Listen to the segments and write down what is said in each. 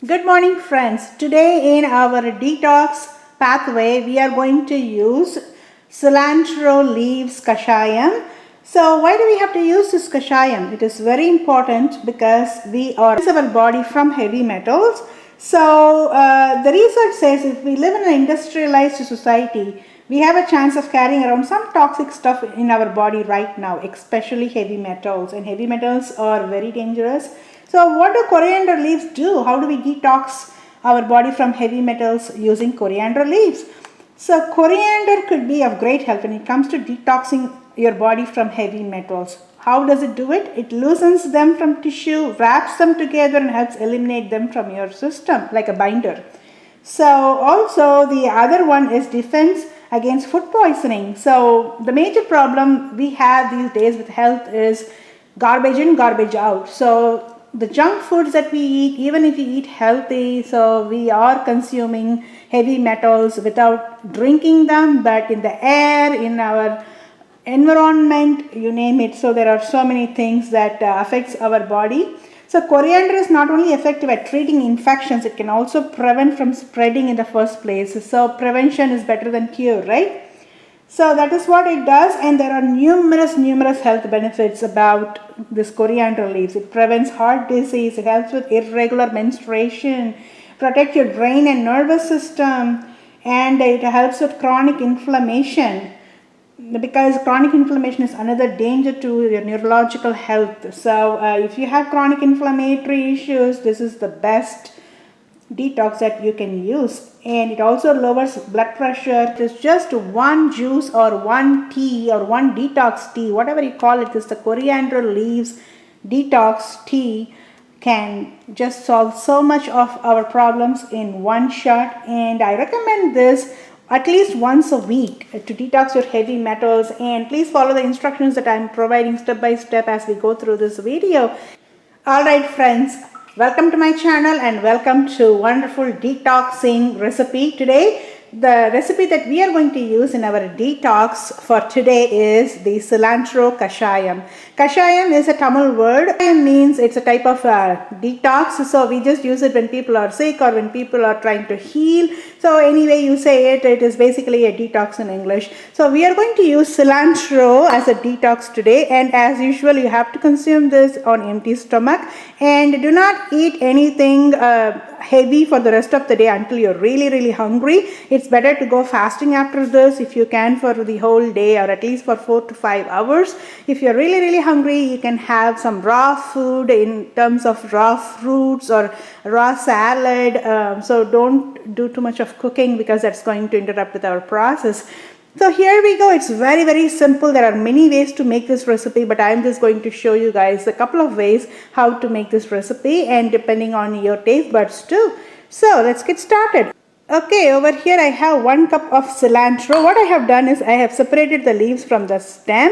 Good morning, friends. Today in our detox pathway, we are going to use cilantro leaves kashayam. So why do we have to use this kashayam? It is very important because we are our body from heavy metals. So the research says if we live in an industrialized society, we have a chance of carrying around some toxic stuff in our body right now, especially heavy metals. And heavy metals are very dangerous. So what do coriander leaves do? How do we detox our body from heavy metals using coriander leaves? So coriander could be of great help when it comes to detoxing your body from heavy metals. How does it do it? It loosens them from tissue, wraps them together and helps eliminate them from your system like a binder. So also the other one is defense against food poisoning. So the major problem we have these days with health is garbage in, garbage out. So the junk foods that we eat, even if we eat healthy, so we are consuming heavy metals without drinking them, but in the air, in our environment, you name it. So there are so many things that affects our body. So coriander is not only effective at treating infections, it can also prevent from spreading in the first place. So prevention is better than cure, right? So that is what it does, and there are numerous health benefits about this coriander leaves. It prevents heart disease, it helps with irregular menstruation, protects your brain and nervous system, and it helps with chronic inflammation, because chronic inflammation is another danger to your neurological health. So if you have chronic inflammatory issues, this is the best detox that you can use. And it also lowers blood pressure. It is just one juice or one tea or one detox tea, whatever you call it, is the coriander leaves detox tea can just solve so much of our problems in one shot. And I recommend this at least once a week to detox your heavy metals. And please follow the instructions that I'm providing step by step as we go through this video. Alright friends, welcome to my channel and welcome to wonderful detoxing recipe. Today the recipe that we are going to use in our detox for today is the cilantro kashayam. Kashayam is a Tamil word. Kashayam means it's a type of detox, so we just use it when people are sick or when people are trying to heal. So anyway you say it, it is basically a detox in English. So we are going to use cilantro as a detox today, and as usual you have to consume this on empty stomach, and do not eat anything heavy for the rest of the day until you're really hungry. It's better to go fasting after this if you can for the whole day, or at least for 4 to 5 hours. If you're really hungry, you can have some raw food in terms of raw fruits or raw salad. So don't do too much of cooking because that's going to interrupt with our process. So here we go. It's very simple. There are many ways to make this recipe, but I'm just going to show you guys a couple of ways how to make this recipe, and depending on your taste buds too. So let's get started. Okay, over here I have 1 cup of cilantro. What I have done is I have separated the leaves from the stem,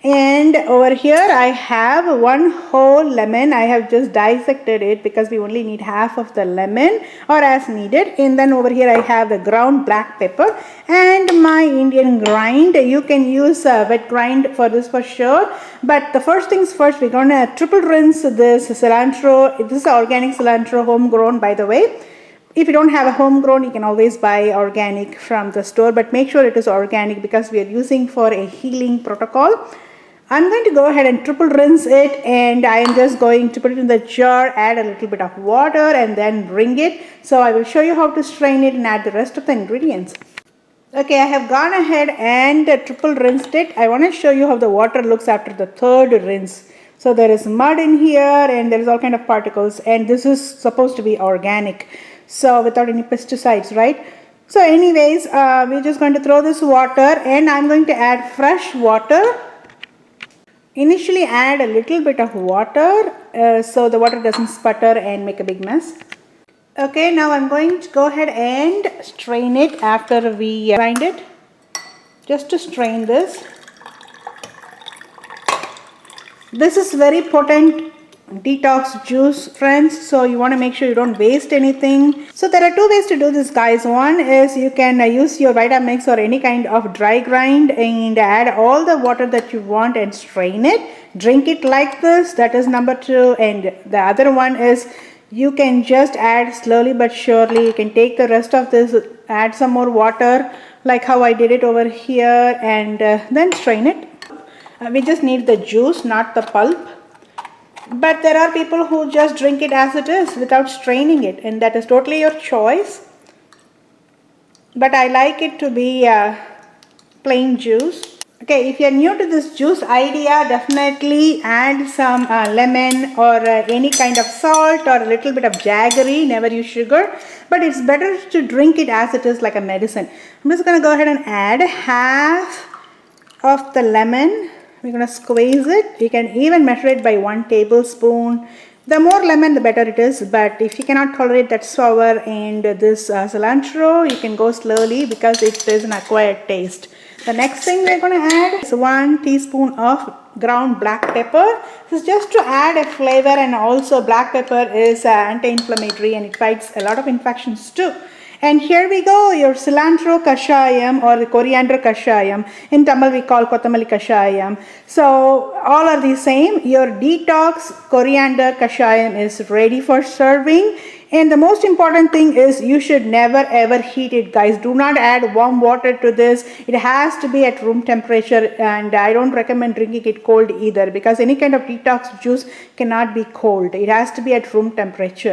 and over here I have 1 whole lemon. I have just dissected it because we only need half of the lemon or as needed. And then over here I have the ground black pepper and my Indian grind. You can use wet grind for this for sure, but the first things first, we're gonna triple rinse this cilantro. This is organic cilantro, homegrown by the way. If you don't have a homegrown, you can always buy organic from the store, but make sure it is organic because we are using for a healing protocol. I'm going to go ahead and triple rinse it, and I am just going to put it in the jar, add a little bit of water and then wring it. So I will show you how to strain it and add the rest of the ingredients. Okay, I have gone ahead and triple rinsed it. I want to show you how the water looks after the 3rd rinse. So there is mud in here and there is all kind of particles, and this is supposed to be organic, so without any pesticides, right? So anyways, we're just going to throw this water, and I'm going to add fresh water. Initially add a little bit of water so the water doesn't sputter and make a big mess. Okay, now I'm going to go ahead and strain it after we grind it. Just to strain this. This is very potent detox juice, friends, so you want to make sure you don't waste anything. So there are 2 ways to do this, guys. One is you can use your Vitamix or any kind of dry grind and add all the water that you want and strain it, drink it like this. That is number 2. And the other one is You can just add slowly but surely. You can take the rest of this, add some more water like how I did it over here, and then strain it. We just need the juice, not the pulp. But there are people who just drink it as it is without straining it, and that is totally your choice. But I like it to be plain juice. Okay, if you're new to this juice idea, definitely add some lemon or any kind of salt or a little bit of jaggery. Never use sugar, but it's better to drink it as it is, like a medicine. I'm just going to go ahead and add half of the lemon. We're going to squeeze it. You can even measure it by 1 tablespoon. The more lemon, the better it is. But if you cannot tolerate that sour and this cilantro, you can go slowly because it is an acquired taste. The next thing we're going to add is 1 teaspoon of ground black pepper. This is just to add a flavor, and also black pepper is anti-inflammatory and it fights a lot of infections too. And here we go, your Cilantro Kashayam or the Coriander Kashayam. In Tamil we call Kotamali Kashayam. So all are the same. Your detox Coriander Kashayam is ready for serving. And the most important thing is you should never ever heat it, guys. Do not add warm water to this. It has to be at room temperature, and I don't recommend drinking it cold either, because any kind of detox juice cannot be cold. It has to be at room temperature.